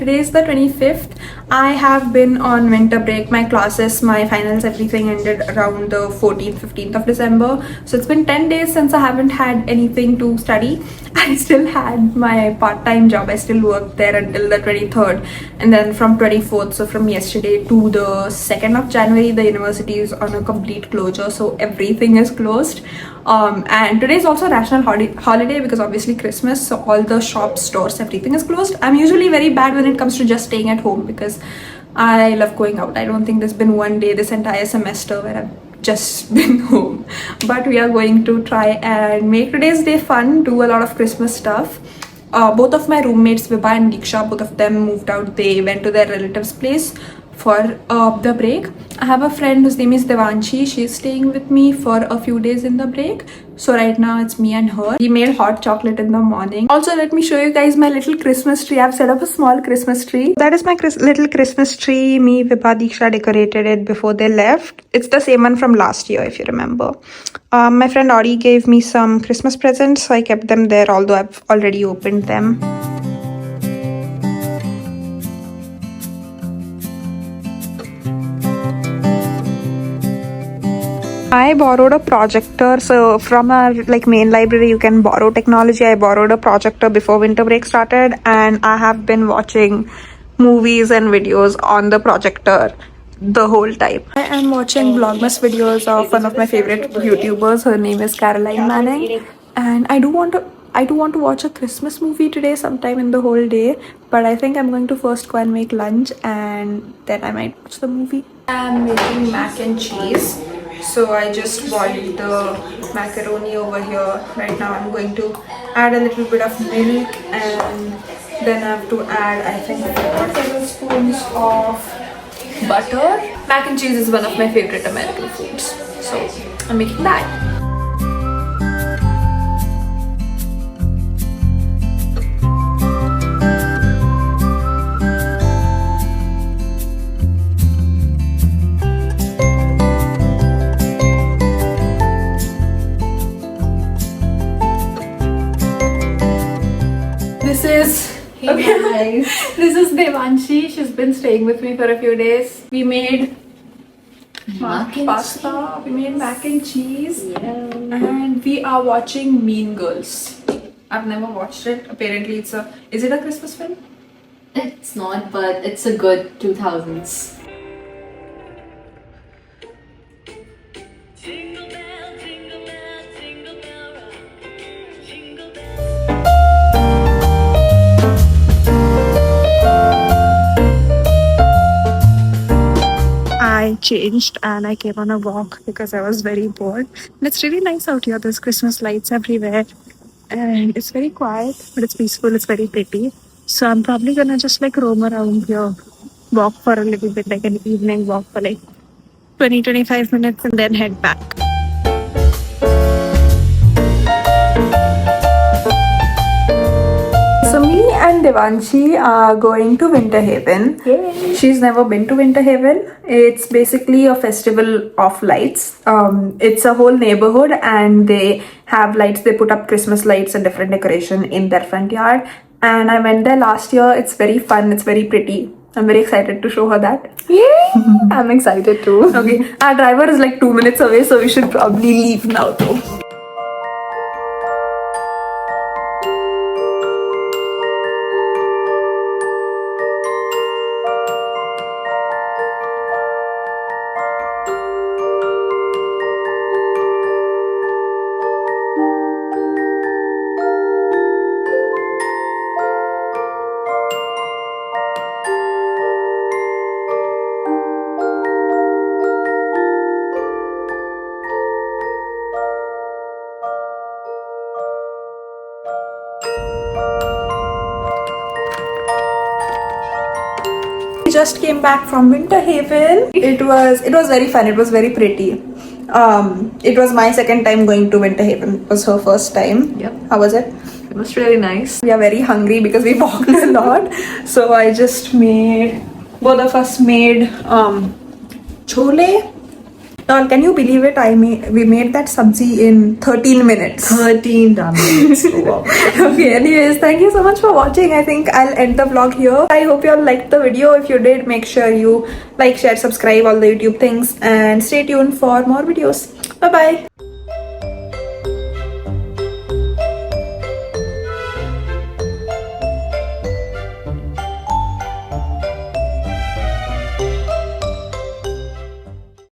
today is the 25th. I have been on winter break. My classes, my finals, everything ended around the 14th, 15th of December. So it's been 10 days since I haven't had anything to study. I still had my part-time job. I still worked there until the 23rd. And then from 24th, so from yesterday to the 2nd of January, the university is on a complete closure. So everything is closed. And today is also a national holiday because obviously Christmas, so all the shops, stores, everything is closed. I'm usually very bad when it comes to just staying at home because I love going out. I don't think there's been one day this entire semester where I've just been home, but we are going to try and make today's day fun, do a lot of Christmas stuff. Both of my roommates, Vibha and Diksha, both of them moved out. They went to their relative's place for the break. I have a friend whose name is Devanshi. She's staying with me for a few days in the break. So right now it's me and her. We made hot chocolate in the morning. Also, let me show you guys my little Christmas tree. I've set up a small Christmas tree. That is my little Christmas tree. Me, Vibha, Diksha decorated it before they left. It's the same one from last year, if you remember. My friend Audie gave me some Christmas presents, so I kept them there, although I've already opened them. I borrowed a projector. So from our main library you can borrow technology. I borrowed a projector before winter break started, and I have been watching movies and videos on the projector the whole time. I am watching vlogmas videos of one of my favorite YouTubers. Her name is Caroline Manning, and I do want to watch a Christmas movie today sometime in the whole day, but I think I'm going to first go and make lunch and then I might watch the movie. I'm making mac and cheese. So I just boiled the macaroni over here. Right now I'm going to add a little bit of milk, and then I have to add, I think, 4 tablespoons of butter. Mac and cheese is one of my favorite American foods, so I'm making that. This is Devanshi. She's been staying with me for a few days. We made pasta, we made mac and cheese, and we are watching Mean Girls. I've never watched it. Apparently is it a Christmas film? It's not, but it's a good 2000s. I changed and I came on a walk because I was very bored. And it's really nice out here. There's Christmas lights everywhere and it's very quiet, but it's peaceful. It's very pretty. So I'm probably gonna just roam around here, walk for a little bit, like an evening walk for 20-25 minutes and then head back. So me and Devanshi are going to Winter Haven. Yay. She's never been to Winter Haven. It's basically a festival of lights. It's a whole neighborhood and they have lights. They put up Christmas lights and different decoration in their front yard. And I went there last year. It's very fun. It's very pretty. I'm very excited to show her that. Yay! I'm excited too. Okay, our driver is 2 minutes away, so we should probably leave now though. Just came back from Winter Haven. It was very fun. It was very pretty. It was my second time going to Winter Haven. It was her first time. Yep. How was it? It was really nice. We are very hungry because we walked a lot. So I just both of us made chole Can you believe it? We made that sabzi in 13 minutes. 13 minutes. Wow. Okay, anyways, thank you so much for watching. I think I'll end the vlog here. I hope you all liked the video. If you did, make sure you like, share, subscribe, all the YouTube things, and stay tuned for more videos. Bye bye.